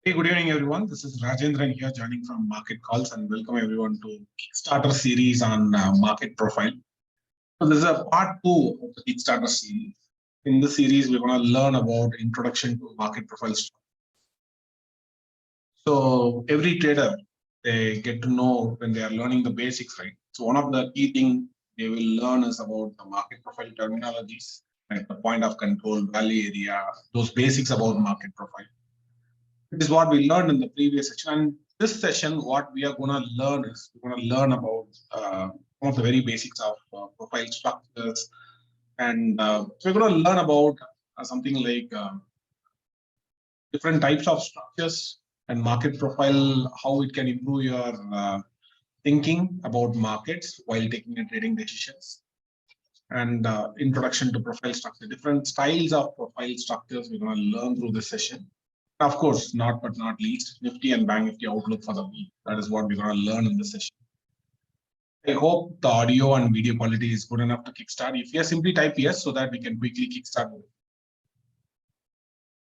Hey, good evening, everyone. This is Rajendran here, joining from Market Calls, and welcome everyone to Kickstarter series on market profile. So this is a part 2 of the Kickstarter series. In this series, we're going to learn about introduction to market profile structure. So every trader, they get to know when they are learning the basics, right? So one of the key things they will learn is about the market profile terminologies, like the point of control, value area, those basics about market profile. This is what we learned in the previous section. And this session, what we are going to learn is we're going to learn about one of the very basics of profile structures. And so we're going to learn about something like different types of structures and market profile, how it can improve your thinking about markets while taking the trading decisions. And introduction to profile structure, different styles of profile structures we're going to learn through this session. Of course, not but not least, Nifty and Bank Nifty outlook for the week. That is what we're going to learn in this session. I hope the audio and video quality is good enough to kickstart. If yes, simply type yes so that we can quickly kickstart.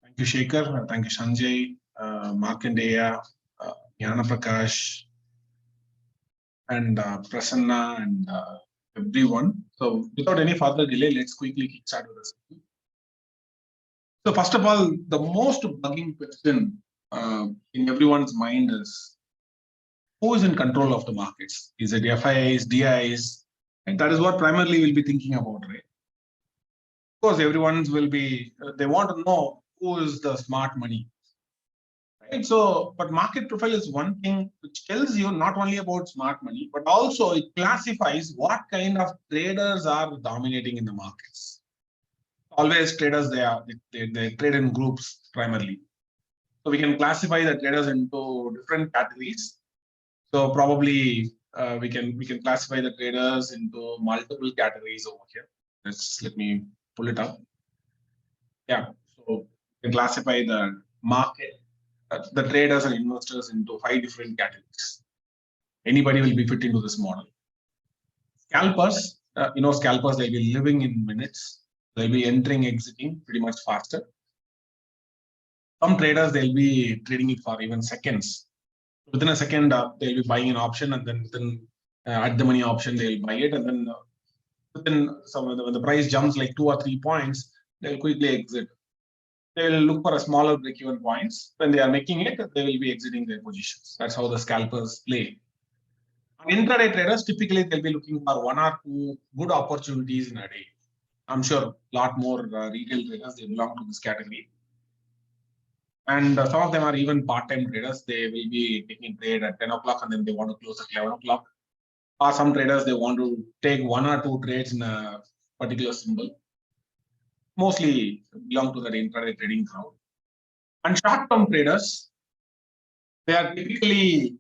Thank you, Shekhar. Thank you, Sanjay, Markandeya, Jnana Prakash, and Prasanna, and everyone. So without any further delay, let's quickly kickstart with this. So first of all, the most bugging question in everyone's mind is, who is in control of the markets? Is it FIIs, DIs? And that is what primarily we'll be thinking about, right? Of course, everyone's will be, they want to know who is the smart money. Right? So, but market profile is one thing which tells you not only about smart money, but also it classifies what kind of traders are dominating in the markets. Always traders, they trade in groups primarily. So we can classify the traders into different categories. So probably we can classify the traders into multiple categories over here. Let me pull it up. Yeah, so we can classify the market, the traders and investors into 5 different categories. Anybody will be fit into this model. Scalpers, scalpers, they'll be living in minutes. They'll be entering, exiting pretty much faster. Some traders, they'll be trading it for even seconds. Within a second, they'll be buying an option, and then within at the money option, they'll buy it, and then within when the price jumps like 2 or 3 points, they'll quickly exit. They'll look for a smaller break-even points. When they are making it, they will be exiting their positions. That's how the scalpers play. On intraday traders, typically they'll be looking for 1 or 2 good opportunities in a day. I'm sure a lot more retail traders, they belong to this category. And some of them are even part-time traders. They will be taking trade at 10 o'clock and then they want to close at 11 o'clock. Or some traders, they want to take 1 or 2 trades in a particular symbol. Mostly belong to that intraday trading crowd. And short-term traders, they are typically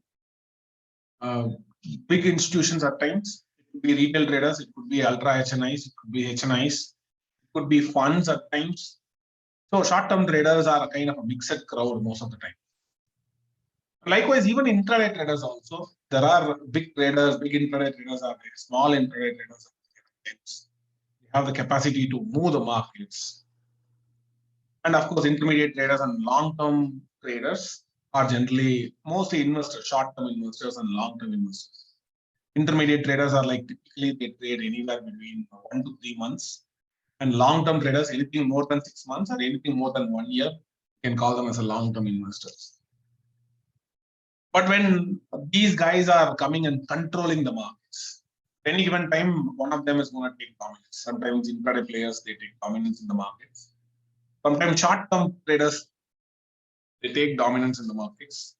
big institutions at times. It could be retail traders, it could be ultra HNIs, it could be HNIs, it could be funds at times. So short-term traders are a kind of a mixed crowd most of the time. Likewise, even intraday traders also, there are big traders, big intraday traders are there, small intraday traders are there. They have the capacity to move the markets. And of course, intermediate traders and long-term traders are generally mostly investors, short-term investors and long-term investors. Intermediate traders are like typically they trade anywhere between 1 to 3 months. And long-term traders, anything more than 6 months or anything more than 1 year, you can call them as a long-term investors. But when these guys are coming and controlling the markets, at any given time, one of them is going to take dominance. Sometimes intraday players, they take dominance in the markets. Sometimes short-term traders, they take dominance in the markets.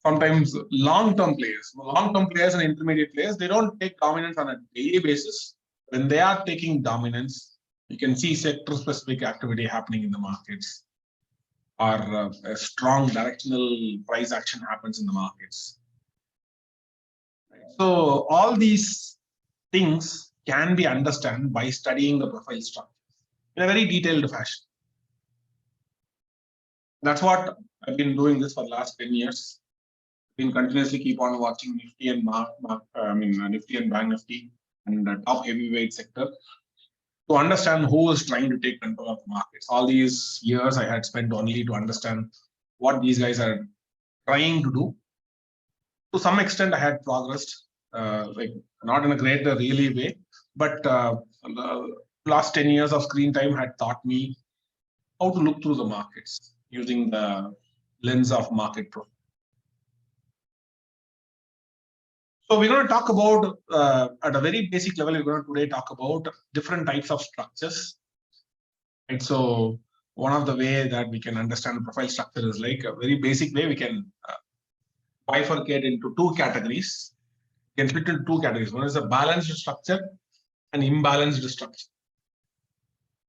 Sometimes long-term players and intermediate players, they don't take dominance on a daily basis. When they are taking dominance, you can see sector-specific activity happening in the markets, or a strong directional price action happens in the markets. So all these things can be understood by studying the profile structure in a very detailed fashion. That's what I've been doing this for the last 10 years. I've been continuously keep on watching Nifty and Nifty and Bank Nifty and the top heavyweight sector to understand who is trying to take control of the markets. All these years I had spent only to understand what these guys are trying to do. To some extent, I had progressed, like not in a great, really way, but the last 10 years of screen time had taught me how to look through the markets using the lens of market profile. So we're going to talk about, at a very basic level, we're going to today talk about different types of structures. Right? So one of the way that we can understand the profile structure is like a very basic way we can bifurcate into two categories. We can split into two categories. One is a balanced structure and imbalanced structure.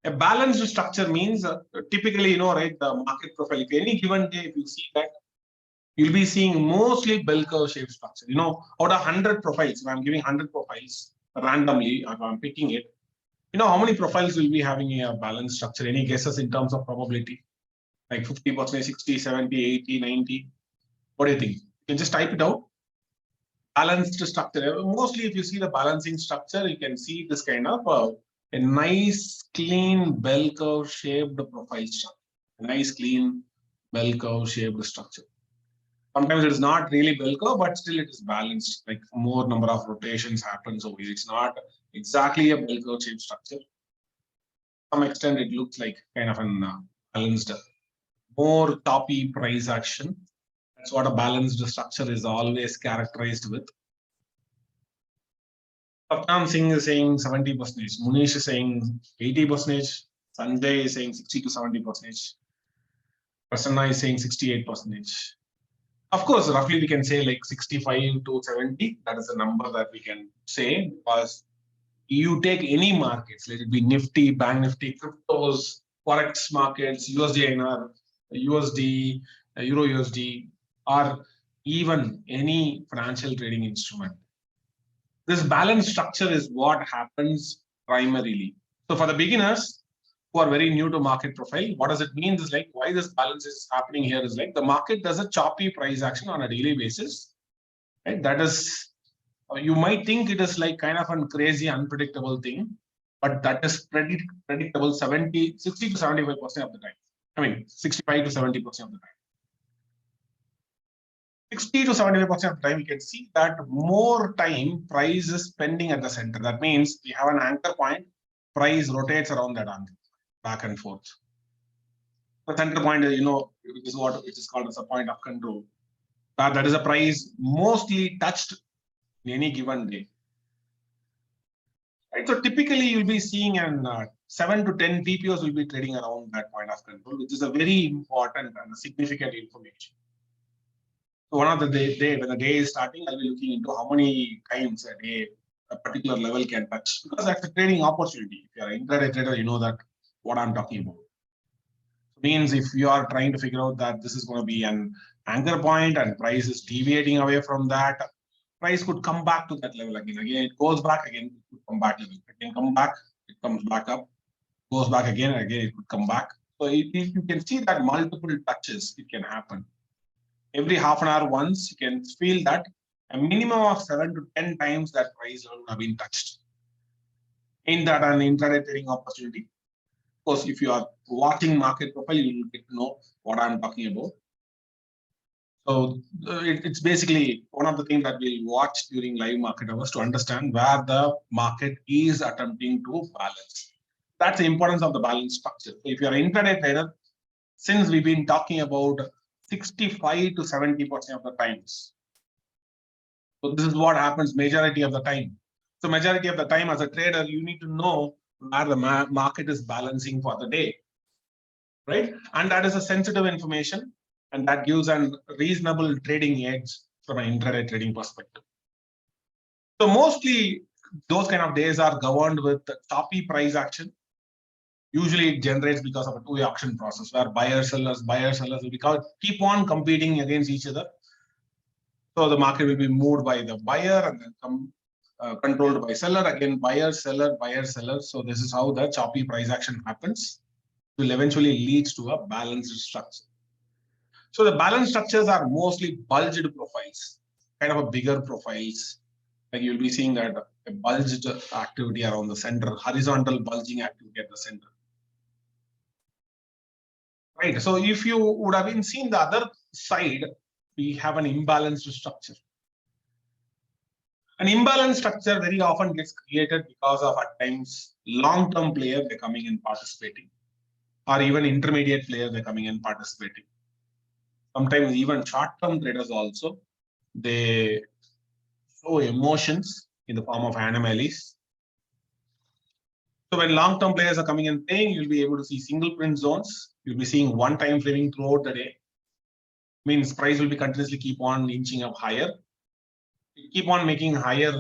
A balanced structure means typically, right, the market profile. If any given day, if you see that, you'll be seeing mostly bell curve shaped structure. Out of 100 profiles, if I'm giving 100 profiles randomly, if I'm picking it, how many profiles will be having a balanced structure? Any guesses in terms of probability? Like 50%, 60, 70, 80, 90? What do you think? You can just type it out. Balanced structure. Mostly, if you see the balancing structure, you can see this kind of a nice, clean, bell curve shaped profile structure. A nice, clean, bell curve shaped structure. Sometimes it is not really bell curve, but still it is balanced. Like more number of rotations happens over here. It's not exactly a bell curve shaped structure. To some extent, it looks like kind of an balanced, more toppy price action. That's what a balanced structure is always characterized with. Satnam Singh is saying 70%, Munish is saying 80%, Sanjay is saying 60 to 70%, Prasanna is saying 68%. Of course, roughly we can say like 65 to 70. That is a number that we can say, because you take any markets, let it be Nifty, Bank Nifty, cryptos, Forex markets, USD INR, USD, Euro USD, or even any financial trading instrument. This balanced structure is what happens primarily. So for the beginners who are very new to market profile, what does it mean? Is like why this balance is happening here is like the market does a choppy price action on a daily basis. Right? That is, you might think it is like kind of a crazy, unpredictable thing, but that is predictable 60 to 75% of the time. I mean, 65 to 70% of the time. 60 to 75% of the time, you can see that more time price is spending at the center. That means we have an anchor point, price rotates around that anchor, back and forth. The center point, which is what it is called as a point of control. That is a price mostly touched in any given day. Right? So typically you'll be seeing an 7 to 10 PPOs will be trading around that point of control, which is a very important and significant information. So one of the day when the day is starting, I'll be looking into how many times a day a particular level can touch, because that's a trading opportunity. If you're an intraday trader, you know that what I'm talking about. It means if you are trying to figure out that this is going to be an anchor point and price is deviating away from that, price could come back to that level again. Again, it goes back again, it could come back again. It can come back, it comes back up, goes back again, it could come back. So you can see that multiple touches, it can happen. Every half an hour once, you can feel that a minimum of 7 to 10 times that price level have been touched. In that an intraday trading opportunity. Of course, if you are watching market profile, you will get to know what I'm talking about. So it's basically one of the things that we'll watch during live market hours to understand where the market is attempting to balance. That's the importance of the balance structure. So if you're an intraday trader, since we've been talking about 65 to 70% of the times. So this is what happens majority of the time. So majority of the time as a trader, you need to know where the market is balancing for the day, right? And that is a sensitive information, and that gives a reasonable trading edge from an intraday trading perspective. So mostly those kind of days are governed with choppy price action. Usually it generates because of a two-way auction process where buyers, sellers will keep on competing against each other. So the market will be moved by the buyer and then controlled by seller, again buyer, seller, buyer, seller. So this is how the choppy price action happens. It will eventually lead to a balanced structure. So the balanced structures are mostly bulged profiles, kind of a bigger profiles. Like you'll be seeing that a bulged activity around the center, horizontal bulging activity at the center. right? So if you would have been seen the other side, we have an imbalanced structure. An imbalanced structure very often gets created because of at times long-term players they're coming and participating, or even intermediate players they're coming and participating. Sometimes even short-term traders also, they show emotions in the form of anomalies. So when long-term players are coming and playing, you'll be able to see single print zones. You'll be seeing one time framing throughout the day. Means price will be continuously keep on inching up higher. Keep on making higher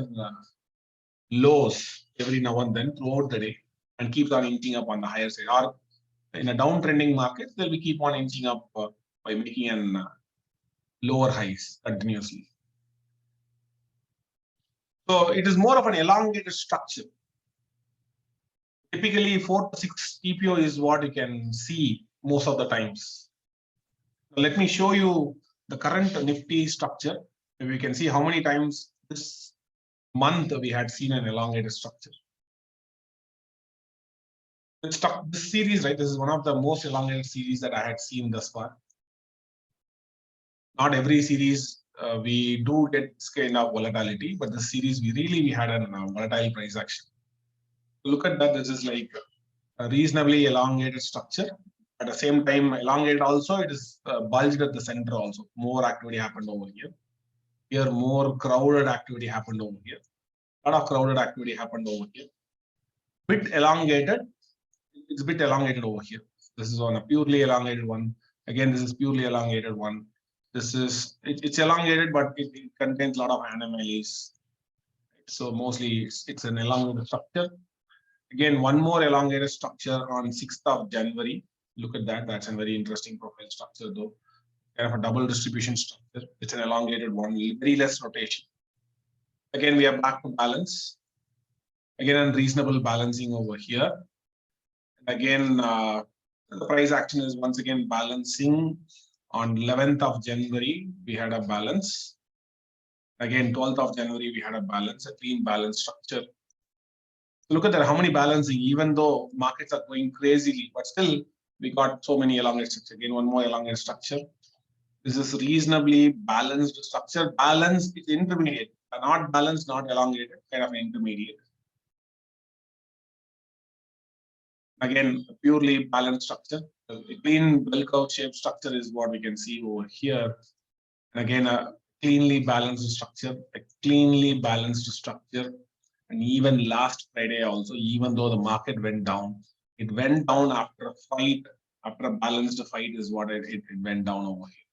lows every now and then throughout the day, and keeps on inching up on the higher side. Or in a downtrending market, they'll be keep on inching up by making an lower highs continuously. So it is more of an elongated structure. Typically 4 to 6 TPO is what you can see most of the times. Let me show you the current Nifty structure. We can see how many times this month we had seen an elongated structure. This series, right? This is one of the most elongated series that I had seen thus far. Not every series we do get this kind of volatility, but the series we had a volatile price action. Look at that. This is like a reasonably elongated structure. At the same time, elongated also, it is bulged at the center also. More activity happened over here. Here, more crowded activity happened over here. A lot of crowded activity happened over here. Bit elongated. It's a bit elongated over here. This is on a purely elongated one. Again, this is purely elongated one. This is it's elongated, but it contains a lot of anomalies. So mostly it's an elongated structure. Again, one more elongated structure on 6th of January. Look at that. That's a very interesting profile structure, though. Kind of a double distribution structure. It's an elongated one, very less rotation. Again, we are back to balance. Again, unreasonable balancing over here. And again, the price action is once again balancing. On 11th of January, we had a balance. Again, 12th of January, we had a balance, a clean balance structure. So look at that, how many balancing, even though markets are going crazily, but still we got so many elongated structure. Again, one more elongated structure. This is reasonably balanced structure. Balance is intermediate, not balanced, not elongated, kind of intermediate. Again, a purely balanced structure. A clean bell curve shaped structure is what we can see over here. And again, a cleanly balanced structure, a cleanly balanced structure. And even last Friday also, even though the market went down, it went down after a fight, after a balanced fight is what it went down over here.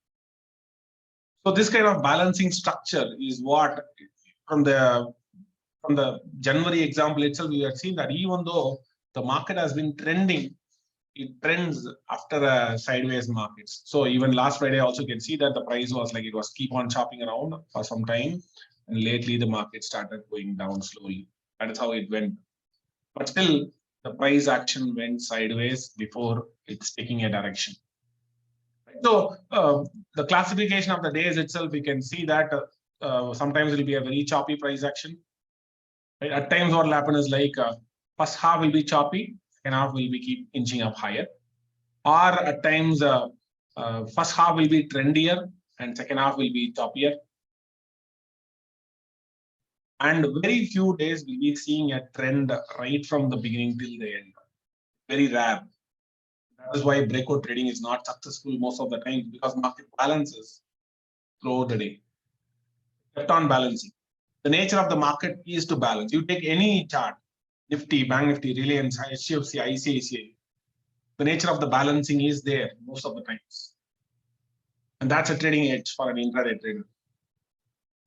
So this kind of balancing structure is what from the January example itself, we have seen that even though the market has been trending, it trends after a sideways markets. So even last Friday also you can see that the price was like it was keep on chopping around for some time. And lately the market started going down slowly. That is how it went. But still, the price action went sideways before it's taking a direction. So the classification of the days itself, we can see that sometimes it will be a very choppy price action. Right? At times what will happen is like first half will be choppy, second half will be keep inching up higher. Or at times first half will be trendier and second half will be choppier. And very few days we'll be seeing a trend right from the beginning till the end. Very rare. That is why breakout trading is not successful most of the time, because market balances throughout the day. Kept on balancing. The nature of the market is to balance. You take any chart, Nifty, Bank Nifty, Reliance, HDFC, ICICI. The nature of the balancing is there most of the times. And that's a trading edge for an intraday trader.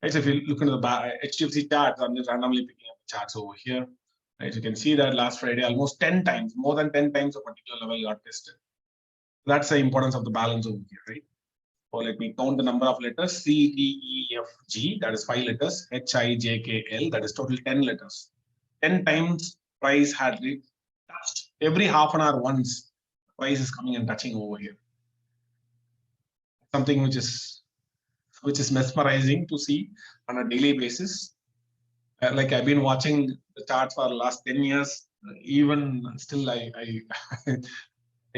Right, so if you look into the HDFC charts, I'm just randomly picking up the charts over here. Right, you can see that last Friday, almost 10 times, more than 10 times a particular level got tested. That's the importance of the balance over here, right? So let me count the number of letters: C, D, E, F, G, that is 5 letters, H, I, J, K, L, that is total 10 letters. 10 times price had touched every half an hour once. Price is coming and touching over here. Something which is mesmerizing to see on a daily basis. Like I've been watching the charts for the last 10 years. Even still, I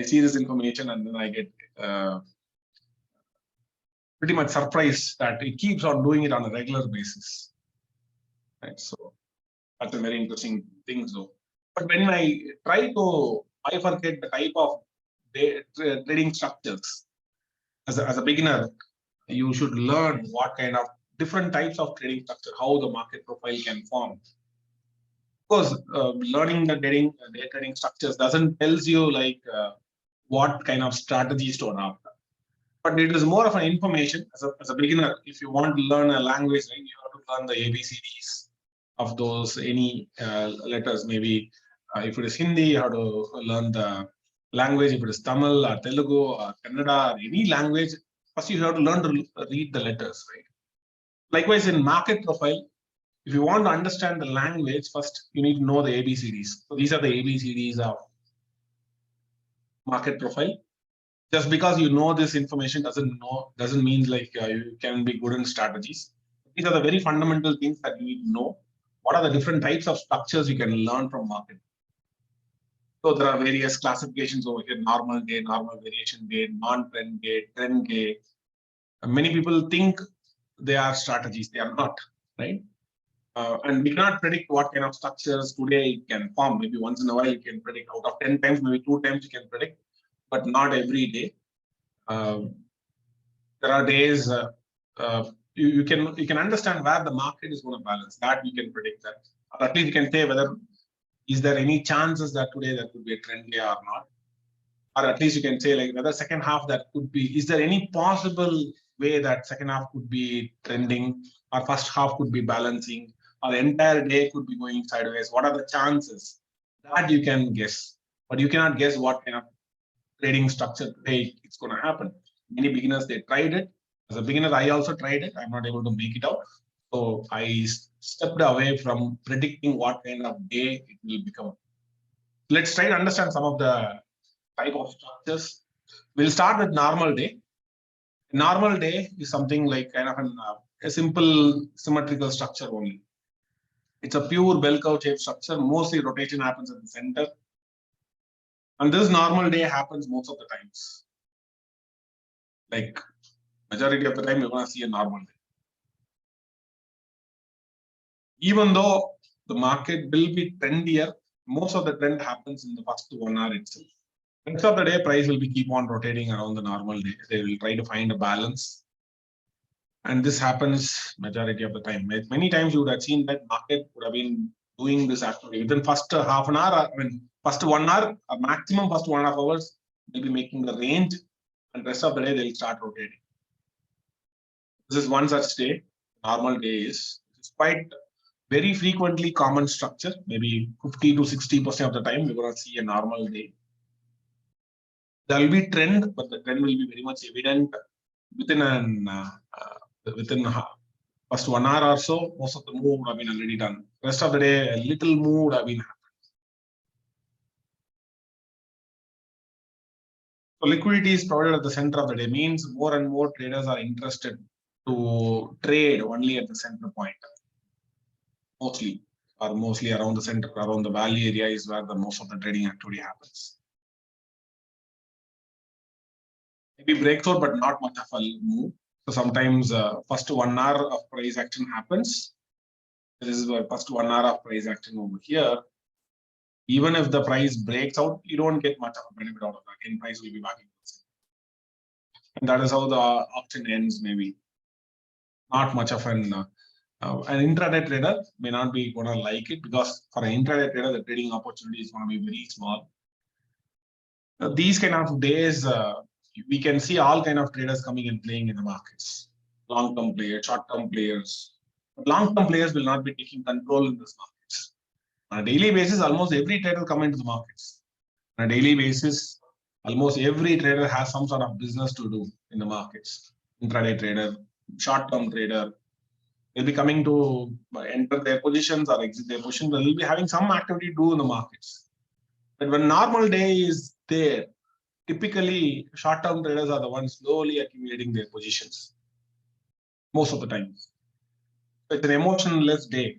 I see this information and then I get pretty much surprised that it keeps on doing it on a regular basis. Right, so that's a very interesting thing, though. But when I try to bifurcate the type of trading structures, as a beginner, you should learn what kind of different types of trading structure, how the market profile can form. Of course, learning the day trading structures doesn't tells you like what kind of strategies to adopt. But it is more of an information as a beginner. If you want to learn a language, right, you have to learn the ABCDs of those any letters. Maybe if it is Hindi, you have to learn the language. If it is Tamil or Telugu or Kannada or any language, first you have to learn to read the letters, right? Likewise, in market profile, if you want to understand the language, first you need to know the ABCDs. So these are the ABCDs of market profile. Just because you know this information doesn't mean like you can be good in strategies. These are the very fundamental things that you need to know. What are the different types of structures you can learn from market? So there are various classifications over here: normal day, normal variation day, non-trend day, trend day. Many people think they are strategies. They are not, right? And we cannot predict what kind of structures today it can form. Maybe once in a while you can predict. Out of 10 times, maybe 2 times you can predict, but not every day. There are days you can understand where the market is going to balance. That you can predict that, or at least you can say whether is there any chances that today that could be a trend day or not, or at least you can say like whether second half that could be. Is there any possible way that second half could be trending, or first half could be balancing, or the entire day could be going sideways? What are the chances? That you can guess, but you cannot guess what kind of trading structure today it's going to happen. Many beginners, they tried it. As a beginner, I also tried it. I'm not able to make it out. So I stepped away from predicting what kind of day it will become. Let's try to understand some of the type of structures. We'll start with normal day. Normal day is something like kind of a simple symmetrical structure only. It's a pure bell curve shaped structure. Mostly rotation happens at the center. And this normal day happens most of the times. Like majority of the time, you're going to see a normal day. Even though the market will be trendier, most of the trend happens in the first 1 hour itself. Rest of the day, price will be keep on rotating around the normal day. They will try to find a balance. And this happens majority of the time. Many times you would have seen that market would have been doing this activity within first half an hour, first 1 hour, or maximum first 1.5 hours, they'll be making the range, and rest of the day they'll start rotating. This is one such day. Normal day is quite very frequently common structure. Maybe 50 to 60% of the time we're going to see a normal day. There will be trend, but the trend will be very much evident within first 1 hour or so. Most of the move would have been already done. Rest of the day, a little move would have been happened. So liquidity is provided at the center of the day. Means more and more traders are interested to trade only at the center point. Mostly around the center, around the valley area is where the most of the trading activity happens. Maybe breakthrough, but not much of a move. So sometimes first 1 hour of price action happens. This is the first 1 hour of price action over here. Even if the price breaks out, you don't get much of a benefit out of that. Again, price will be back in. And that is how the auction ends, maybe. Not much of an intraday trader may not be going to like it, because for an intraday trader, the trading opportunity is going to be very small. These kind of days, we can see all kind of traders coming and playing in the markets. Long-term players, short-term players. But long-term players will not be taking control in this markets. On a daily basis, almost every trader come into the markets. On a daily basis, almost every trader has some sort of business to do in the markets. Intraday trader, short-term trader, they'll be coming to enter their positions or exit their positions. They'll be having some activity to do in the markets. But when normal day is there, typically short-term traders are the ones slowly accumulating their positions. Most of the time. So it's an emotionless day.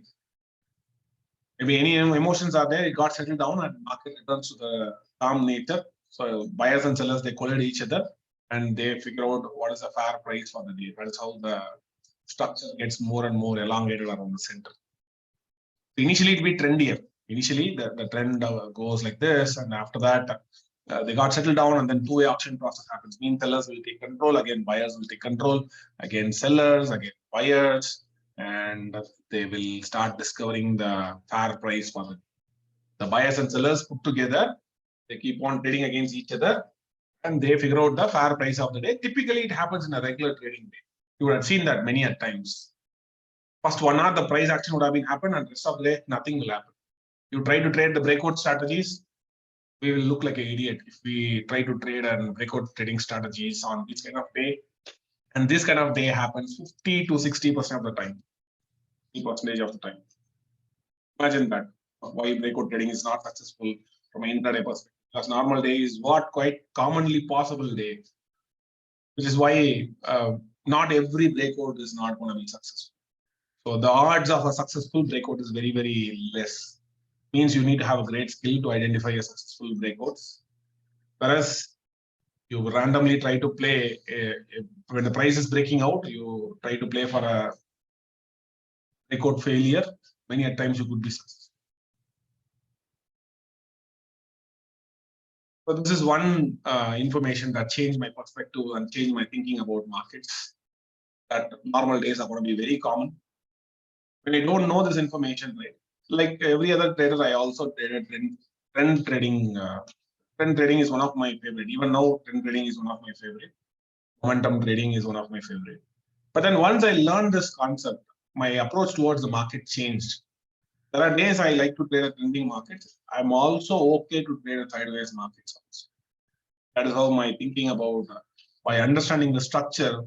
Maybe any emotions are there, it got settled down and the market returns to the calm nature. So buyers and sellers, they collide each other and they figure out what is a fair price for the day. That is how the structure gets more and more elongated around the center. Initially, it will be trendier. Initially, the trend goes like this, and after that, they got settled down, and then two-way auction process happens. Mean sellers will take control, again buyers will take control, again sellers, again buyers, and they will start discovering the fair price for the buyers and sellers put together. They keep on trading against each other, and they figure out the fair price of the day. Typically, it happens in a regular trading day. You would have seen that many a times. First 1 hour, the price action would have been happened, and rest of the day, nothing will happen. You try to trade the breakout strategies, we will look like an idiot if we try to trade and breakout trading strategies on this kind of day. And this kind of day happens 50 to 60% of the time, 50% of the time. Imagine that, why breakout trading is not successful from an intraday perspective. Because normal day is what quite commonly possible day, which is why not every breakout is not going to be successful. So the odds of a successful breakout is very, very less. Means you need to have a great skill to identify a successful breakouts. Whereas you randomly try to play, when the price is breaking out, you try to play for a breakout failure. Many at times you could be successful. So this is one information that changed my perspective and changed my thinking about markets. That normal days are going to be very common. When I don't know this information, right? Like every other trader, I also traded trend trading. Trend trading is one of my favorite. Even now, trend trading is one of my favorite. Momentum trading is one of my favorite. But then once I learned this concept, my approach towards the market changed. There are days I like to trade a trending market. I'm also okay to trade a sideways markets also. That is how my thinking about, by understanding the structure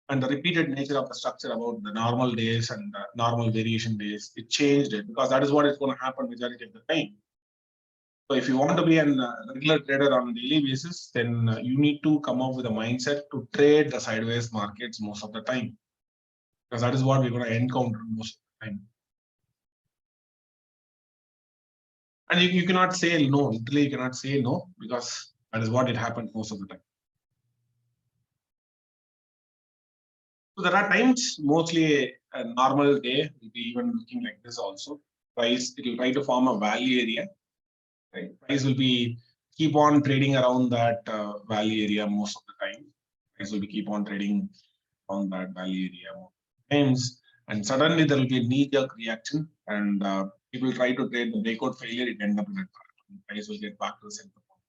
and the repeated nature of the structure about the normal days and the normal variation days, it changed it, because that is what is going to happen majority of the time. So if you want to be a regular trader on a daily basis, then you need to come up with a mindset to trade the sideways markets most of the time, because that is what we're going to encounter most of the time. And you cannot say no, literally you cannot say no, because that is what it happens most of the time. So there are times, mostly a normal day will be even looking like this also. Price, it will try to form a value area. Right? Price will be keep on trading around that value area most of the time. Price will be keep on trading around that value area times, and suddenly there will be a knee-jerk reaction, and people try to trade the breakout failure. It ends up in that price will get back to the center point.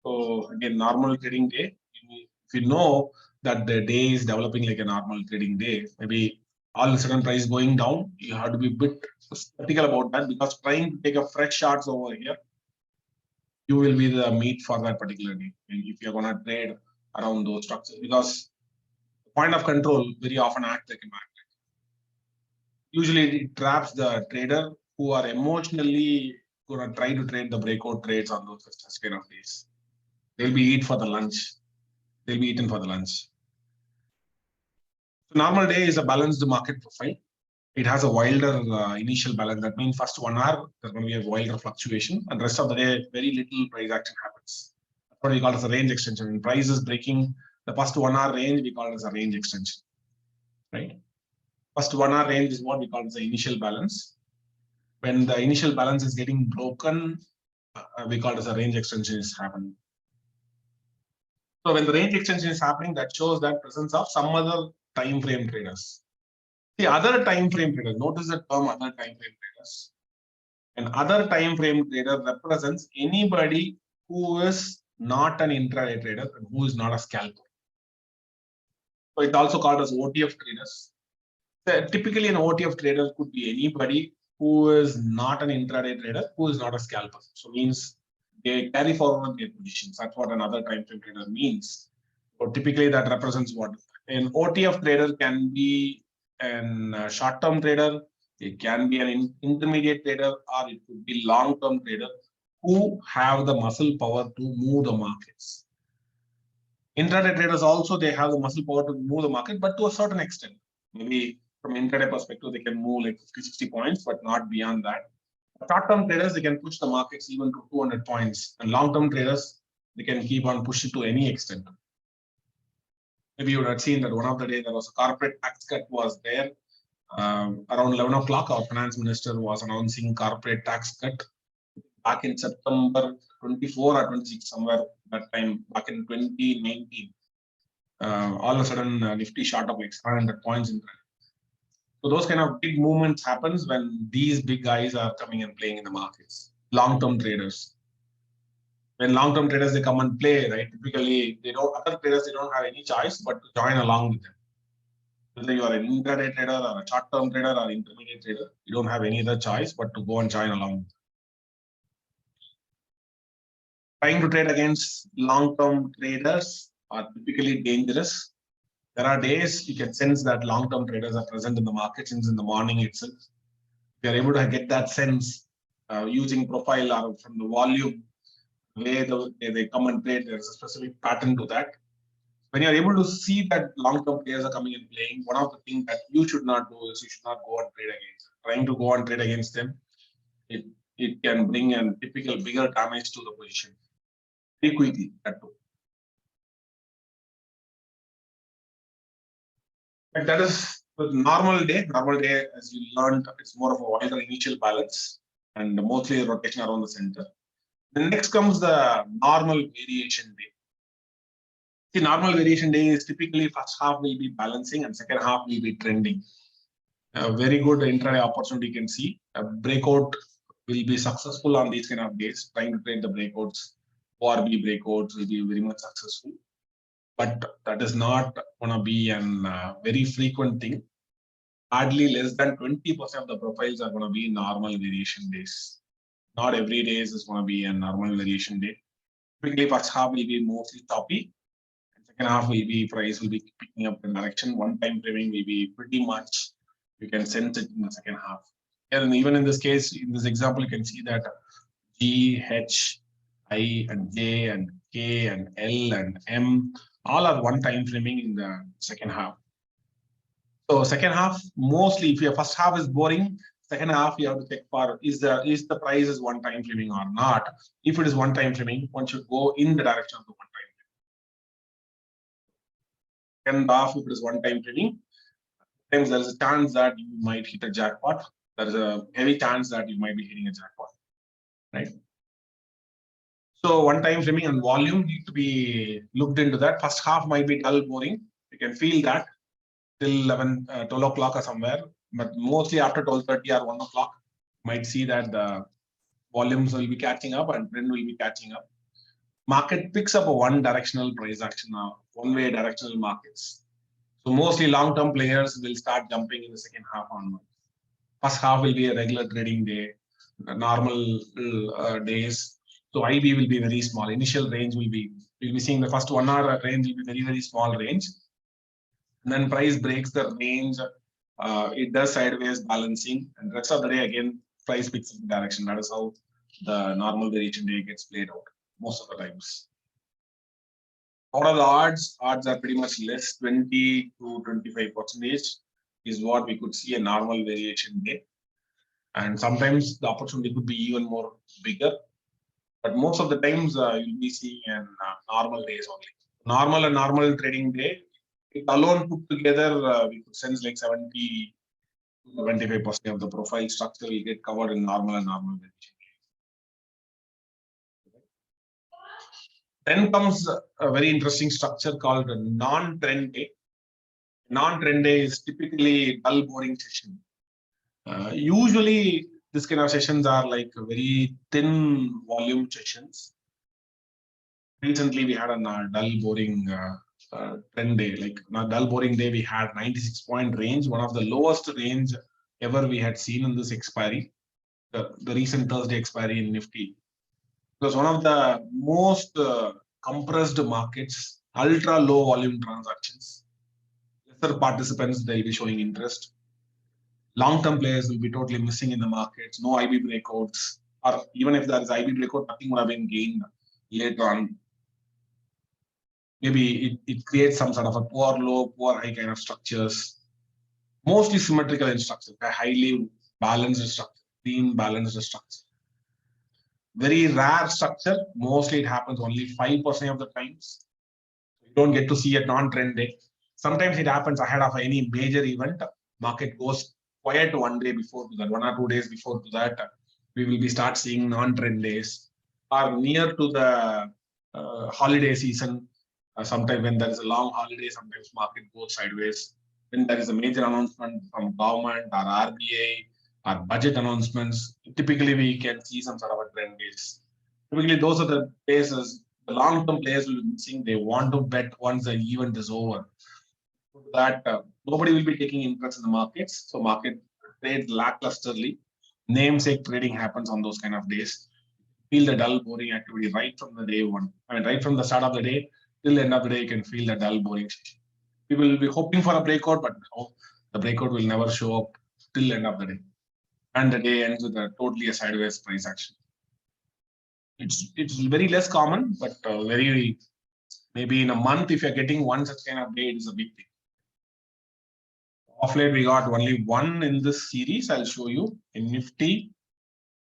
So again, normal trading day. If you know that the day is developing like a normal trading day, maybe all of a sudden price going down, you have to be a bit skeptical about that, because trying to take a fresh shots over here, you will be the meat for that particular day. And if you're going to trade around those structures, because the point of control very often acts like a magnet. Usually it traps the trader who are emotionally going to try to trade the breakout trades on those kind of days. They'll be eaten for the lunch. They'll be eaten for the lunch. So normal day is a balanced market profile. It has a wilder initial balance. That means first 1 hour, there's going to be a wilder fluctuation, and rest of the day, very little price action happens. That's what we call as a range extension. When price is breaking the first 1 hour range, we call it as a range extension, right? First 1 hour range is what we call as the initial balance. When the initial balance is getting broken, we call it as a range extension is happening. So when the range extension is happening, that shows that presence of some other time frame traders. The other time frame traders, notice the term other time frame traders. An other time frame trader represents anybody who is not an intraday trader and who is not a scalper. So it's also called as OTF traders. So typically, an OTF trader could be anybody who is not an intraday trader, who is not a scalper. So means they carry forward their positions. That's what another time frame trader means. So typically, that represents what an OTF trader can be a short-term trader, it can be an intermediate trader, or it could be long-term trader who have the muscle power to move the markets. Intraday traders also, they have the muscle power to move the market, but to a certain extent. Maybe from intraday perspective, they can move like 50, 60 points, but not beyond that. Short-term traders, they can push the markets even to 200 points, and long-term traders, they can keep on pushing to any extent. Maybe you would have seen that one of the days there was a corporate tax cut was there. Around 11 o'clock, our finance minister was announcing corporate tax cut back in September 24 or 26, somewhere that time, back in 2019. All of a sudden, Nifty shot up like 700 points in trend. So those kind of big movements happens when these big guys are coming and playing in the markets. Long-term traders. When long-term traders, they come and play, right? Typically, other traders, they don't have any choice but to join along with them. Whether you are an intraday trader or a short-term trader or intermediate trader, you don't have any other choice but to go and join along with them. Trying to trade against long-term traders are typically dangerous. There are days you can sense that long-term traders are present in the market since in the morning itself. If you are able to get that sense using profile or from the volume, way they come and trade, there's a specific pattern to that. When you're able to see that long-term players are coming and playing, one of the things that you should not do is you should not go and trade against them. Trying to go and trade against them, it can bring a typical bigger damage to the position very quickly. That is the normal day. Normal day, as you learned, it's more of a wider initial balance and mostly rotation around the center. Then next comes the normal variation day. The normal variation day is typically first half will be balancing and second half will be trending. A very good intraday opportunity you can see. A breakout will be successful on these kind of days. Trying to trade the breakouts, ORB breakouts will be very much successful. But that is not going to be a very frequent thing. Hardly less than 20% of the profiles are going to be normal variation days. Not every day is going to be a normal variation day. Typically, first half will be mostly choppy. Second half will be price will be picking up the direction. One time framing will be pretty much, you can sense it in the second half. And even in this case, in this example, you can see that G, H, I, and J, and K, and L, and M, all are one time framing in the second half. So second half, mostly if your first half is boring, second half you have to check for is the price is one time framing or not. If it is one time framing, one should go in the direction of the one time framing. Second half, if it is one time framing, sometimes there is a chance that you might hit a jackpot. There is a heavy chance that you might be hitting a jackpot, right? So one time framing and volume need to be looked into that. First half might be dull, boring. You can feel that till 12 o'clock or somewhere, but mostly after 12:30 or 1 o'clock, might see that the volumes will be catching up and trend will be catching up. Market picks up a one directional price action now, one-way directional markets. So mostly long-term players will start jumping in the second half onwards. First half will be a regular trading day, normal days. So IB will be very small. Initial range will be, we'll be seeing the first 1 hour range will be very, very small range. And then price breaks the range. It does sideways balancing, and rest of the day again, price picks up the direction. That is how the normal variation day gets played out most of the times. What are the odds? Odds are pretty much less, 20 to 25% is what we could see a normal variation day. And sometimes the opportunity could be even more bigger. But most of the times you'll be seeing in normal days only. Normal and normal trading day, it alone put together, we could sense like 70 to 25% of the profile structure will get covered in normal and normal variation. Then comes a very interesting structure called a non-trend day. Non-trend day is typically dull, boring session. Usually, this kind of sessions are like very thin volume sessions. Recently, we had a dull, boring trend day. Like a dull, boring day, we had 96-point range, one of the lowest range ever we had seen in this expiry, the recent Thursday expiry in Nifty. It was one of the most compressed markets, ultra low volume transactions. Lesser participants, they'll be showing interest. Long-term players will be totally missing in the markets, no IB breakouts, or even if there is IB breakout, nothing would have been gained later on. Maybe it creates some sort of a poor low, poor high kind of structures. Mostly symmetrical in structure, a highly balanced structure. clean, balanced structure. Very rare structure. Mostly it happens only 5% of the times. You don't get to see a non-trend day. Sometimes it happens ahead of any major event. Market goes quiet one day before to that, 1 or 2 days before to that. We will be start seeing non-trend days, or near to the holiday season. Sometimes when there is a long holiday, sometimes market goes sideways. When there is a major announcement from government or RBI or budget announcements, typically we can see some sort of a trend days. Typically, those are the places the long-term players will be missing. They want to bet once the event is over. So that nobody will be taking interest in the markets. So market trades lacklusterly. Namesake trading happens on those kind of days. Feel the dull, boring activity right from the day one. I mean, right from the start of the day till the end of the day, you can feel the dull, boring session. People will be hoping for a breakout, but no, the breakout will never show up till the end of the day. And the day ends with a totally a sideways price action. It's very less common, but very maybe in a month, if you're getting one such kind of day, it is a big thing. Off late, we got only one in this series. I'll show you in Nifty.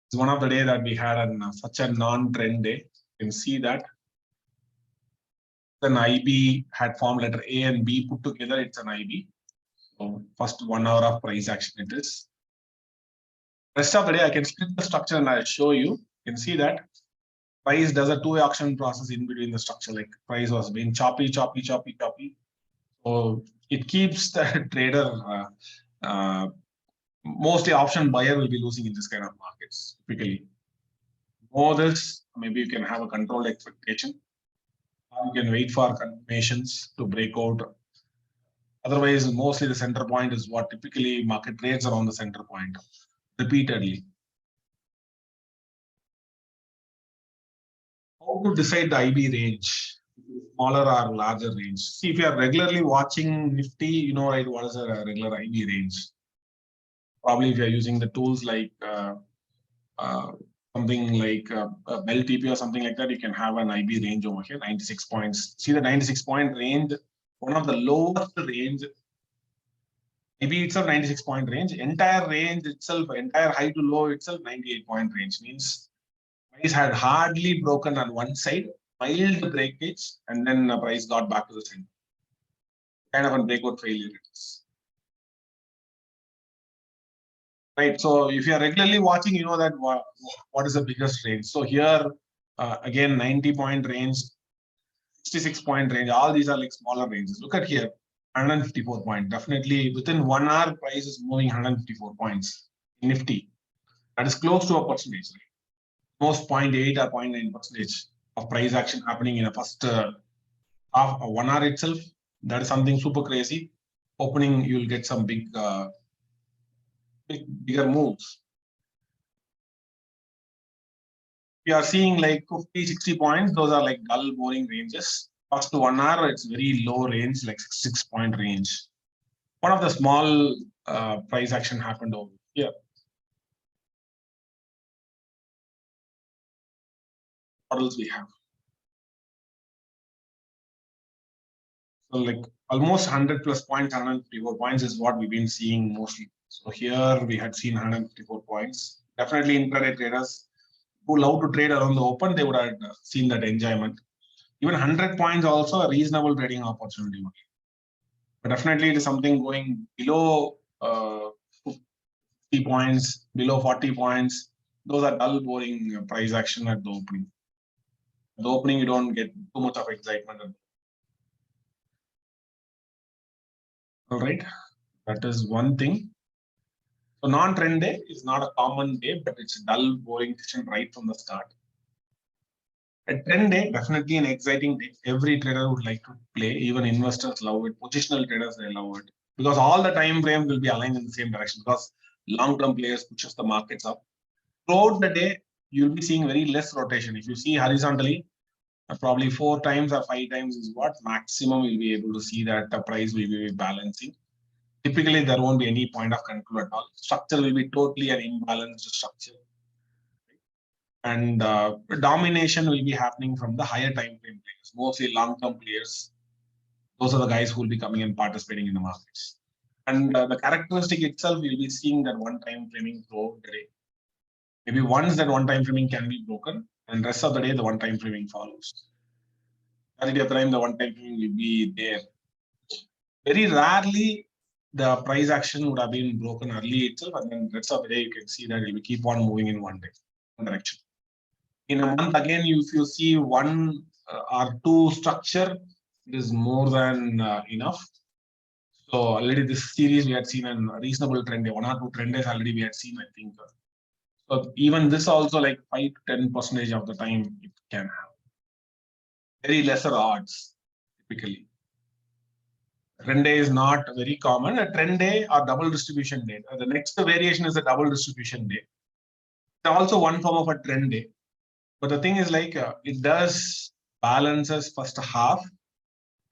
It's one of the day that we had such a non-trend day. You can see that. Then IB had formed letter A and B put together. It's an IB. So first 1 hour of price action it is. Rest of the day, I can split the structure and I'll show you. You can see that price does a two-way auction process in between the structure. Like price was being choppy. So it keeps the trader, mostly option buyer will be losing in this kind of markets. Typically, more this, maybe you can have a controlled expectation. Or you can wait for confirmations to break out. Otherwise, mostly the center point is what typically market trades around the center point repeatedly. How to decide the IB range? Smaller or larger range. See, if you are regularly watching Nifty, you know, right, what is a regular IB range? Probably if you're using the tools like something like Bell TP or something like that, you can have an IB range over here, 96 points. See the 96-point range, one of the lowest range. Maybe it's a 96-point range. Entire range itself, entire high to low itself, 98-point range means price had hardly broken on one side, mild breakage, and then the price got back to the center. Kind of a breakout failure it is. Right. So if you are regularly watching, you know that what is the biggest range. So here, again, 90-point range, 66-point range, all these are like smaller ranges. Look at here, 154 point. Definitely within 1 hour, price is moving 154 points in Nifty. That is close to a percentage. Right? Most 0.8 or 0.9% of price action happening in a first half of 1 hour itself. That is something super crazy. Opening, you will get some bigger moves. We are seeing like 50, 60 points. Those are like dull, boring ranges. First 1 hour, it's very low range, like 6-point range. One of the small price action happened over here. What else we have? So like almost 100 plus points, 154 points is what we've been seeing mostly. So here we had seen 154 points. Definitely intraday traders who love to trade around the open, they would have seen that enjoyment. Even 100 points also a reasonable trading opportunity. But definitely it is something going below 50 points, below 40 points. Those are dull, boring price action at the opening. At the opening, you don't get too much of excitement. All right, that is one thing. So non-trend day is not a common day, but it's a dull, boring session right from the start. A trend day, definitely an exciting day. Every trader would like to play. Even investors love it. Positional traders, they love it. Because all the time frame will be aligned in the same direction. Because long-term players pushes the markets up. Throughout the day, you'll be seeing very less rotation. If you see horizontally, probably 4 times or 5 times is what maximum you'll be able to see that the price will be balancing. Typically, there won't be any point of control at all. Structure will be totally an imbalanced structure. And domination will be happening from the higher time frame players, mostly long-term players. Those are the guys who will be coming and participating in the markets. And the characteristic itself, you'll be seeing that one time framing throughout the day. Maybe once that one time framing can be broken, and rest of the day the one time framing follows. Majority of the time the one time framing will be there. Very rarely the price action would have been broken early itself, and then rest of the day you can see that it will keep on moving in one direction. In a month, again, if you see one or two structure, it is more than enough. So already this series we had seen a reasonable trend day, 1 or 2 trend days already we had seen, I think. So even this also like 5 to 10% of the time it can have. Very lesser odds typically. Trend day is not very common. A trend day or double distribution day. The next variation is a double distribution day. It's also one form of a trend day. But the thing is like it does balances first half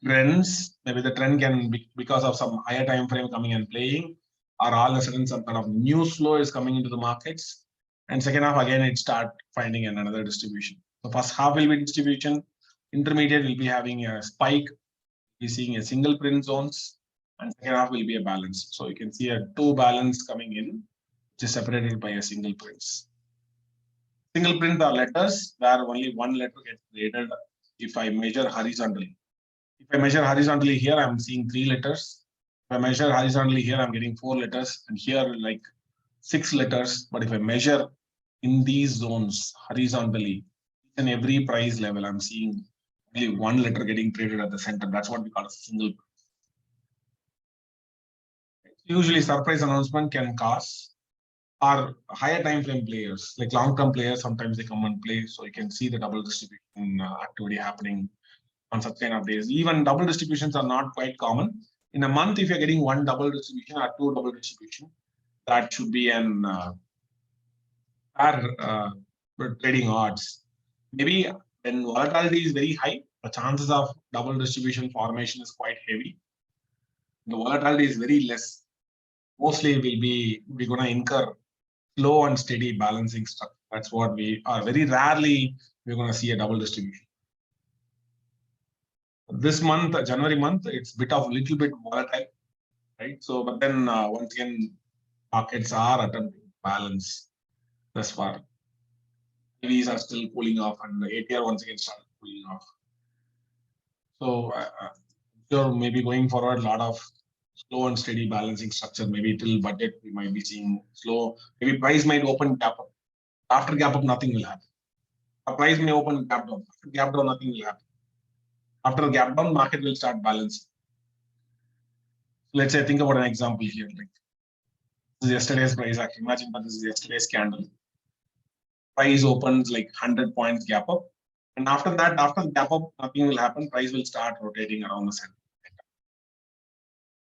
trends. Maybe the trend can be because of some higher time frame coming and playing, or all of a sudden some kind of news flow is coming into the markets. And second half again it start finding another distribution. So first half will be distribution. Intermediate will be having a spike. We're seeing a single print zones, and second half will be a balance. So you can see a two balance coming in, which is separated by a single prints. Single print are letters where only one letter gets graded if I measure horizontally. If I measure horizontally here, I'm seeing 3 letters. If I measure horizontally here, I'm getting 4 letters, and here like 6 letters. But if I measure in these zones horizontally, in every price level, I'm seeing only 1 letter getting traded at the center. That's what we call a single. Usually, surprise announcement can cause or higher time frame players, like long-term players, sometimes they come and play. So you can see the double distribution activity happening on such kind of days. Even double distributions are not quite common. In a month, if you're getting 1 double distribution or 2 double distribution, that should be an trading odds. Maybe when volatility is very high, the chances of double distribution formation is quite heavy. The volatility is very less. Mostly we're going to incur slow and steady balancing structure. That's what we are. Very rarely we're going to see a double distribution. This month, January month, it's little bit volatile, right? So, but then once again, markets are attempting balance thus far. EVs are still cooling off, and the ATR once again started cooling off. So, sure, maybe going forward, a lot of slow and steady balancing structure. Maybe till budget, we might be seeing slow. Maybe price might open gap up. After gap up, nothing will happen. A price may open gap down. After gap down, nothing will happen. After the gap down, market will start balancing. Let's say, think about an example here. Like this is yesterday's price action. Imagine that this is yesterday's candle. Price opens like 100 points gap up. And after that, after the gap up, nothing will happen. Price will start rotating around the center.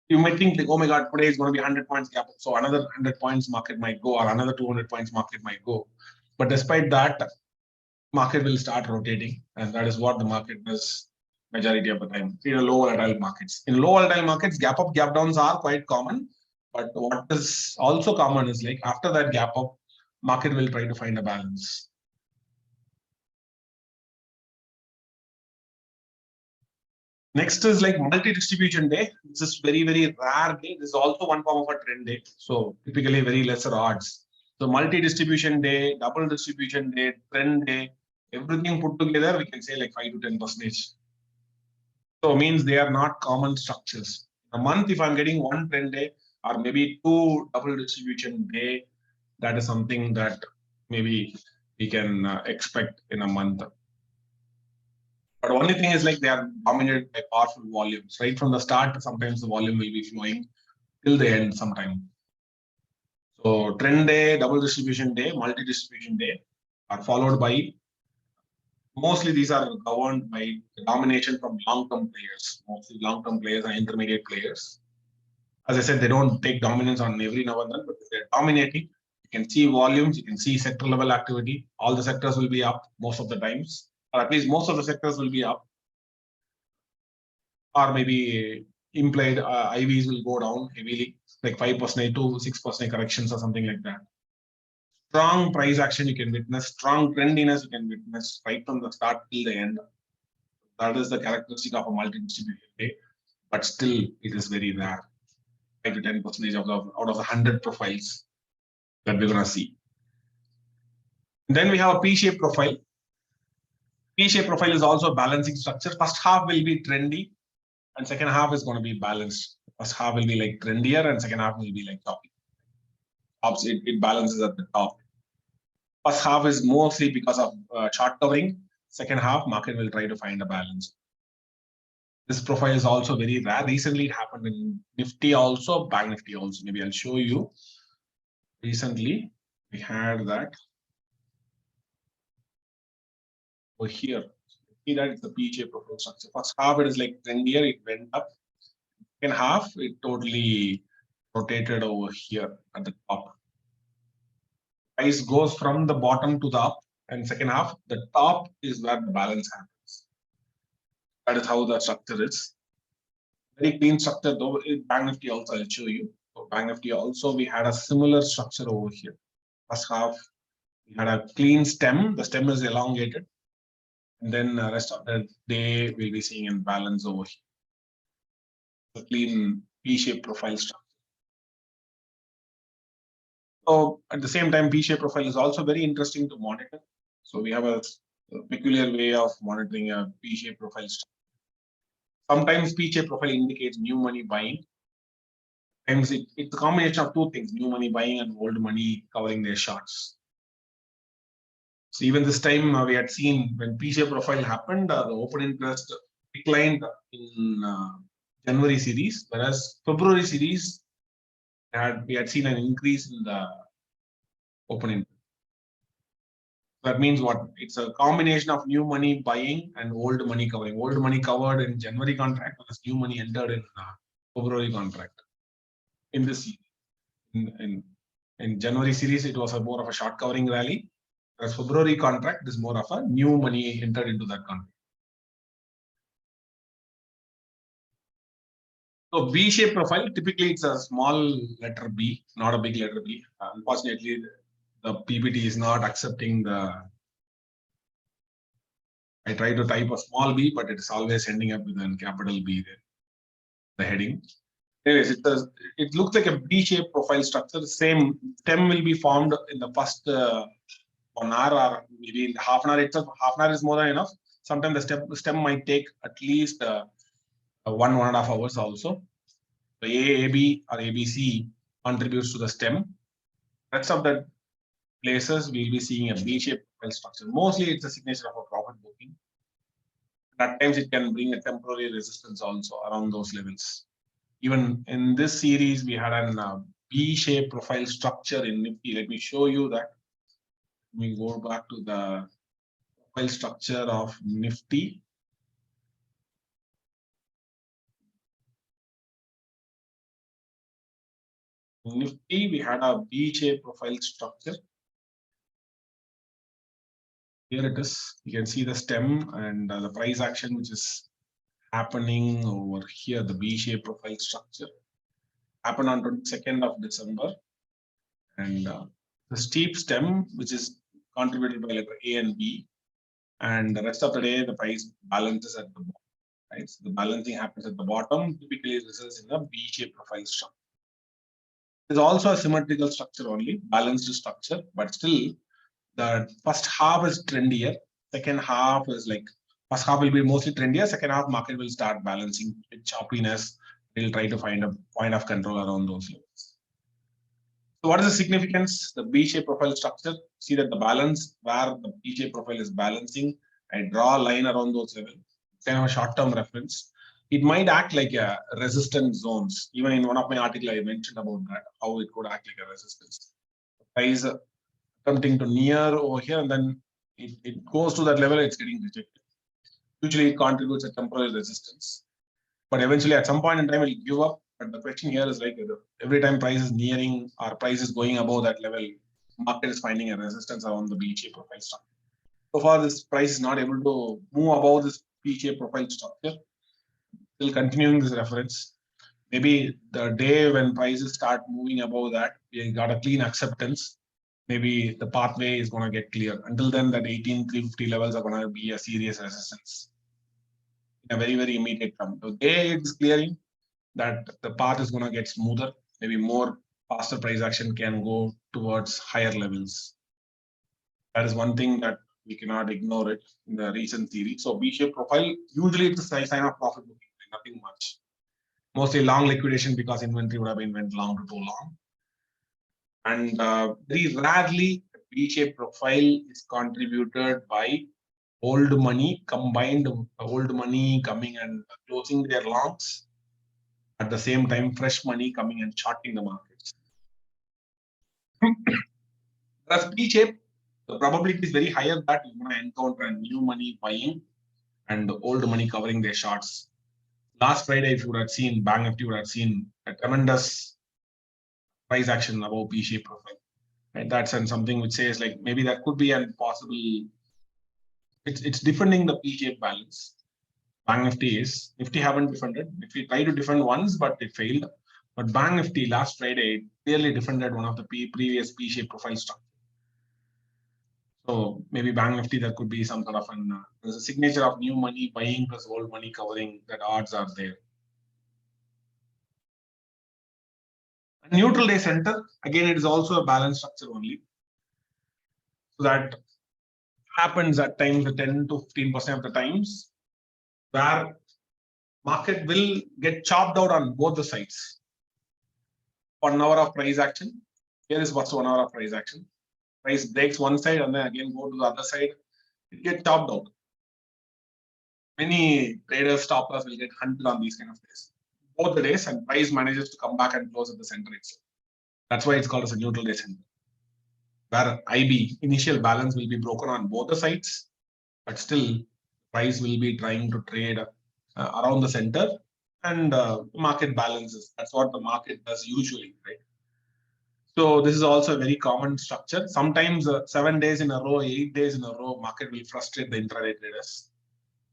You might think like, oh my God, today is going to be 100 points gap up. So another 100 points market might go, or another 200 points market might go. But despite that, market will start rotating. And that is what the market does majority of the time in low volatile markets. In low volatile markets, gap up, gap downs are quite common. But what is also common is like after that gap up, market will try to find a balance. Next is like multi-distribution day. This is very, very rare day. This is also one form of a trend day. So typically very lesser odds. So multi-distribution day, double distribution day, trend day, everything put together, we can say like 5 to 10%. So means they are not common structures. A month, if I'm getting 1 trend day or maybe 2 double distribution day, that is something that maybe we can expect in a month. But only thing is like they are dominated by powerful volumes. Right from the start, sometimes the volume will be flowing till the end sometime. So trend day, double distribution day, multi-distribution day are followed by, mostly these are governed by the domination from long-term players, mostly long-term players and intermediate players. As I said, they don't take dominance on every now and then, but they're dominating. You can see volumes, you can see sector level activity. All the sectors will be up most of the times, or at least most of the sectors will be up. Or maybe implied IVs will go down heavily, like 5% to 6% corrections or something like that. Strong price action you can witness, strong trendiness you can witness right from the start till the end. That is the characteristic of a multi-distribution day, but still it is very rare. 5 to 10% out of the 100 profiles that we're going to see. Then we have a P-shaped profile. P-shaped profile is also a balancing structure. First half will be trendy and second half is going to be balanced. First half will be like trendier and second half will be like toppy. It balances at the top. First half is mostly because of short covering. Second half, market will try to find a balance. This profile is also very rare. Recently, it happened in Nifty also, Bank Nifty also. Maybe I'll show you. Recently, we had that over here. See that it's the P-shaped profile structure. First half, it is like trendier, it went up. Second half, it totally rotated over here at the top. Price goes from the bottom to the up, and second half, the top is where the balance happens. That is how the structure is. Very clean structure though. In Bank Nifty also, I'll show you. So Bank Nifty also, we had a similar structure over here. First half, we had a clean stem. The stem is elongated. And then the rest of the day, we'll be seeing in balance over here. The clean P-shaped profile structure. So at the same time, P-shaped profile is also very interesting to monitor. So we have a peculiar way of monitoring a P-shaped profile structure. Sometimes P-shaped profile indicates new money buying. Sometimes it's a combination of two things, new money buying and old money covering their shorts. So even this time we had seen when P-shaped profile happened, the open interest declined in January series, whereas February series we had seen an increase in the open interest. That means what? It's a combination of new money buying and old money covering. Old money covered in January contract, whereas new money entered in February contract. In this in January series, it was more of a short covering rally. Whereas February contract is more of a new money entered into that contract. So V-shaped profile, typically it's a small letter B, not a big letter B. Unfortunately, the PPT is not accepting the. I try to type a small b, but it is always ending up with a capital B there. The heading. Anyways, it looks like a B-shaped profile structure. The same stem will be formed in the first 1 hour or maybe in half an hour itself. Half an hour is more than enough. Sometimes the stem might take at least 1.5 hours also. The AAB or ABC contributes to the stem. Rest of the places we'll be seeing a B-shaped profile structure. Mostly it's a signature of a profit booking. At times it can bring a temporary resistance also around those levels. Even in this series, we had a B-shaped profile structure in Nifty. Let me show you that. We go back to the profile structure of Nifty. In Nifty, we had a B-shaped profile structure. Here it is. You can see the stem and the price action, which is happening over here. The B-shaped profile structure happened on 22nd of December, and the steep stem, which is contributed by letter A and B, and the rest of the day the price balances at the bottom. Right, so the balancing happens at the bottom. Typically, results in a B-shaped profile structure. There's also a symmetrical structure only, balanced structure, but still the first half is trendier. Second half is like, first half will be mostly trendier. Second half market will start balancing with choppiness. We'll try to find a point of control around those levels. So what is the significance? The B-shaped profile structure. See that the balance where the B-shaped profile is balancing. I draw a line around those levels. Kind of a short-term reference. It might act like a resistance zones. Even in one of my articles, I mentioned about that, how it could act like a resistance. The price attempting to near over here, and then it goes to that level, it's getting rejected. Usually it contributes a temporary resistance, but eventually at some point in time it will give up. But the question here is like, every time price is nearing or price is going above that level, market is finding a resistance around the B-shaped profile structure. So far, this price is not able to move above this B-shaped profile structure. Still continuing this reference. Maybe the day when prices start moving above that, we got a clean acceptance. Maybe the pathway is going to get clear. Until then, that 18,350 levels are going to be a serious resistance in a very, very immediate term. The day it's clearing, that the path is going to get smoother. Maybe more faster price action can go towards higher levels. That is one thing that we cannot ignore it in the recent series. So V-shaped profile, usually it's a sign of profit booking, nothing much. Mostly long liquidation because inventory would have been went long to too long. And very rarely V-shaped profile is contributed by old money combined with old money coming and closing their longs. At the same time, fresh money coming and shorting the markets. As V-shape, the probability is very higher that you're going to encounter a new money buying and old money covering their shorts. Last Friday, if you would have seen, Bank Nifty would have seen a tremendous price action above V-shape profile. And that's something which says like maybe that could be a possible. It's defending the V-shape balance. Bank Nifty is. Nifty haven't defended. Nifty tried to defend once, but it failed. But Bank Nifty last Friday clearly defended one of the previous P-shape profile structure. So maybe Bank Nifty, there could be some sort of there's a signature of new money buying plus old money covering, that odds are there. A neutral day center, again, it is also a balanced structure only. So that happens at times 10 to 15% of the times where market will get chopped out on both the sides. 1 hour of price action. Here is what's 1 hour of price action. Price breaks one side and then again go to the other side. It gets chopped out. Many traders, stop loss will get hunted on these kind of days. Both the days, and price manages to come back and close at the center itself. That's why it's called as a neutral day center. Where IB, initial balance, will be broken on both the sides, but still price will be trying to trade around the center and market balances. That's what the market does usually, right? So this is also a very common structure. Sometimes 7 days in a row, 8 days in a row, market will frustrate the intraday traders.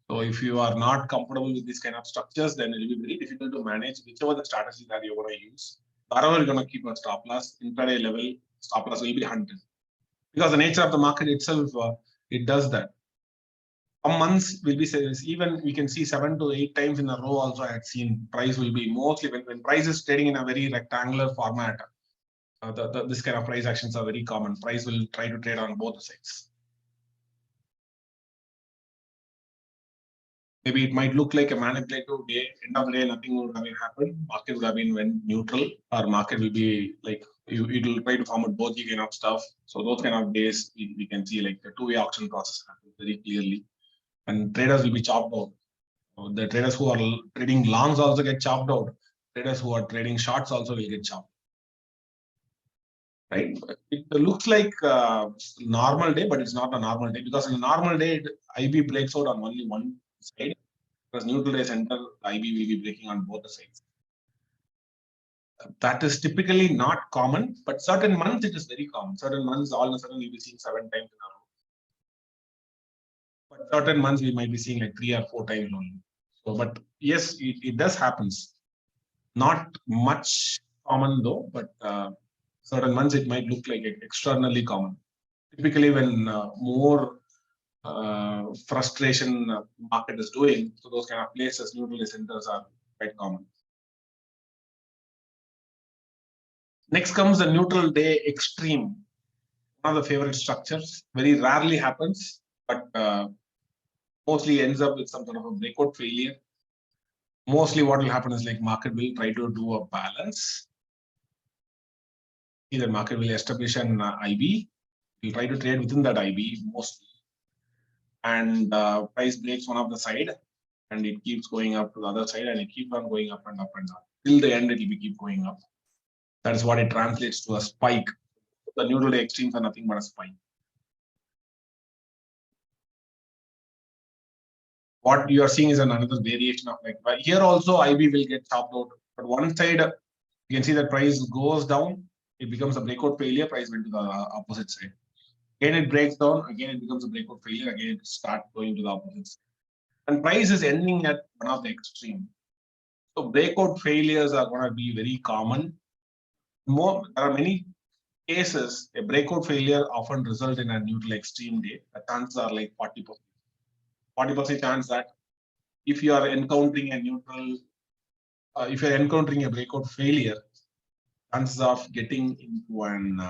So if you are not comfortable with these kind of structures, then it will be very difficult to manage whichever the strategy that you're going to use. Wherever you're going to keep a stop loss, intraday level stop loss will be hunted. Because the nature of the market itself, it does that. Some months will be, even we can see 7 to 8 times in a row also I had seen price will be mostly, when price is trading in a very rectangular format, this kind of price actions are very common. Price will try to trade on both the sides. Maybe it might look like a manipulative day. End of the day, nothing would have happened. Market would have been went neutral, or market will be like it will try to form a both kind of stuff. So those kind of days we can see like the two-way auction process happen very clearly, and traders will be chopped out. The traders who are trading longs also get chopped out. Traders who are trading shorts also will get chopped. Right? It looks like a normal day, but it's not a normal day, because in a normal day, IB breaks out on only one side. Because neutral day center, IB will be breaking on both the sides. That is typically not common, but certain months it is very common. Certain months, all of a sudden, you'll be seeing 7 times in a row. But certain months, we might be seeing like 3 or 4 times only. So, but yes, it does happens. Not much common though, but certain months it might look like extraordinarily common. Typically, when more frustration market is doing, so those kind of places, neutral day centers are quite common. Next comes the neutral day extreme. One of the favorite structures. Very rarely happens, but mostly ends up with some sort of a breakout failure. Mostly what will happen is like market will try to do a balance. Either market will establish an IB, will try to trade within that IB mostly. And price breaks one of the side and it keeps going up to the other side, and it keeps on going up and up and up. Till the end, it will keep going up. That is what it translates to a spike. The neutral day extremes are nothing but a spike. What you are seeing is another variation of like, but here also IB will get chopped out. But one side, you can see that price goes down, it becomes a breakout failure, price went to the opposite side. Again, it breaks down, again, it becomes a breakout failure, again, it starts going to the opposite side. And price is ending at one of the extreme. So breakout failures are going to be very common. There are many cases, a breakout failure often result in a neutral extreme day. The chances are like 40%. 40% chance that if you are encountering a neutral, if you are encountering a breakout failure, chances of getting into an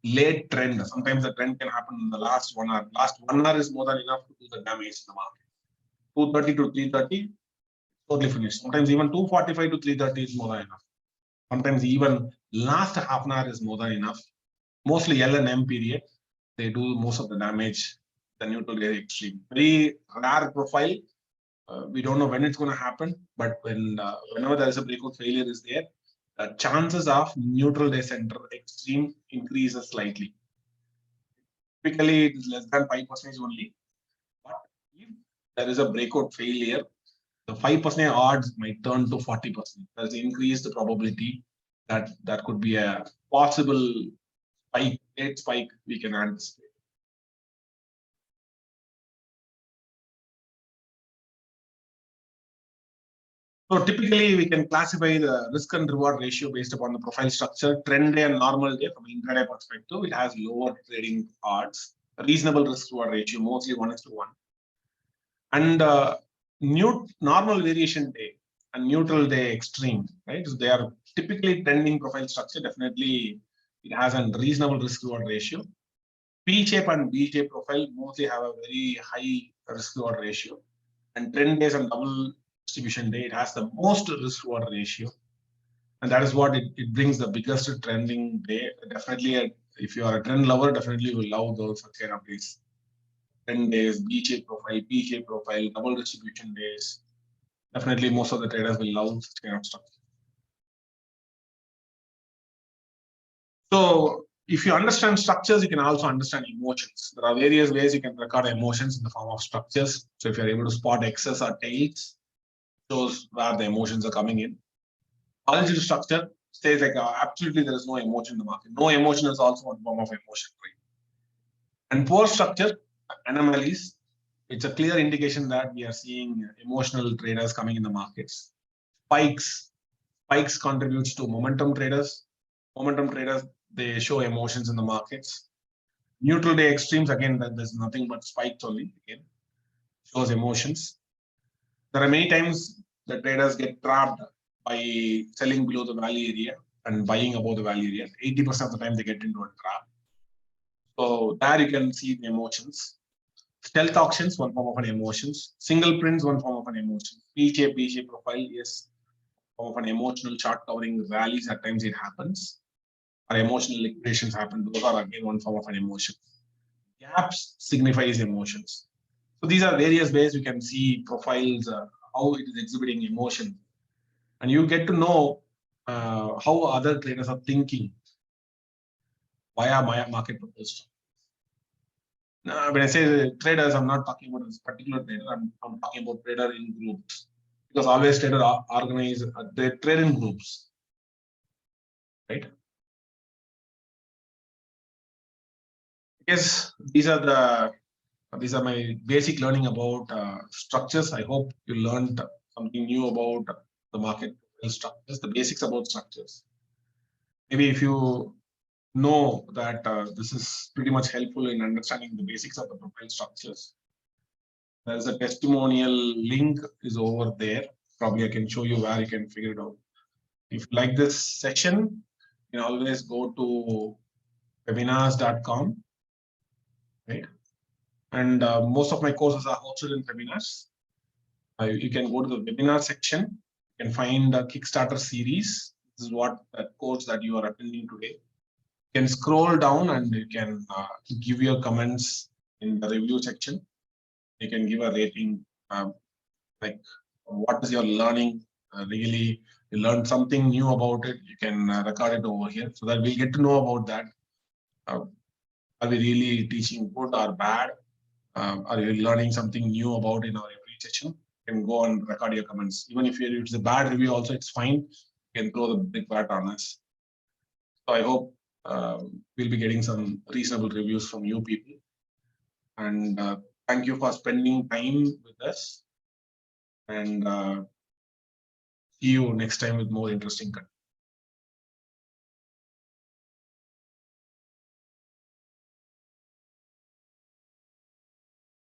late trend. Sometimes the trend can happen in the last 1 hour. Last 1 hour is more than enough to do the damage in the market. 230 to 330, totally finished. Sometimes even 245 to 330 is more than enough. Sometimes even last half an hour is more than enough. Mostly L and M period, they do most of the damage, the neutral day extreme. Very rare profile. We don't know when it's going to happen, but whenever there is a breakout failure is there, chances of neutral day center extreme increases slightly. Typically, it is less than 5% only. But if there is a breakout failure, the 5% odds might turn to 40%. There's increased probability that that could be a possible spike, late spike we can anticipate. So typically, we can classify the risk and reward ratio based upon the profile structure. Trend day and normal day, from an intraday perspective, it has lower trading odds. A reasonable risk reward ratio, mostly 1:1. And normal variation day and neutral day extreme, right? So they are typically trending profile structure. Definitely, it has a reasonable risk reward ratio. P shape and B shape profile mostly have a very high risk reward ratio. And trend days and double distribution day, it has the most risk reward ratio. And that is what it brings the biggest trending day. Definitely, if you are a trend lover, definitely you will love those kind of days. 10 days, B-shape profile, P-shape profile, double distribution days. Definitely most of the traders will love such kind of stuff. So if you understand structures, you can also understand emotions. There are various ways you can record emotions in the form of structures. So if you're able to spot X's or tails, shows where the emotions are coming in. Horizontal structure says like absolutely there is no emotion in the market. No emotion is also one form of emotion. Right? And poor structure anomalies, it's a clear indication that we are seeing emotional traders coming in the markets. Spikes contributes to momentum traders. Momentum traders, they show emotions in the markets. Neutral day extremes, again, that there's nothing but spikes only, again, shows emotions. There are many times the traders get trapped by selling below the value area and buying above the value area. 80% of the time they get into a trap. So there you can see the emotions. Stealth auctions, one form of an emotions. Single prints, one form of an emotion. P-shape, B-shape profile, yes, form of an emotional chart covering rallies. At times it happens. Or emotional liquidations happen. Those are again one form of an emotion. Gaps signifies emotions. So these are various ways you can see profiles, how it is exhibiting emotion. And you get to know how other traders are thinking via market proposal. When I say traders, I'm not talking about this particular trader. I'm talking about trader in groups, because always trader organize they trade in groups, right? Yes, these are my basic learning about structures. I hope you learned something new about the market structures, the basics about structures. Maybe if you know that this is pretty much helpful in understanding the basics of the profile structures. There is a testimonial link is over there. Probably I can show you where you can figure it out. If you like this session, you can always go to webinars.com, right? And most of my courses are hosted in webinars. You can go to the webinar section. You can find a Kickstarter series. This is what that course that you are attending today. You can scroll down and you can give your comments in the review section. You can give a rating, like what is your learning. Really, you learned something new about it. You can record it over here so that we'll get to know about that. Are we really teaching good or bad? Are you learning something new about in our every session? You can go and record your comments. Even if it's a bad review also, it's fine. You can throw the big bat on us. So I hope we'll be getting some reasonable reviews from you people. And thank you for spending time with us. And see you next time with more interesting content.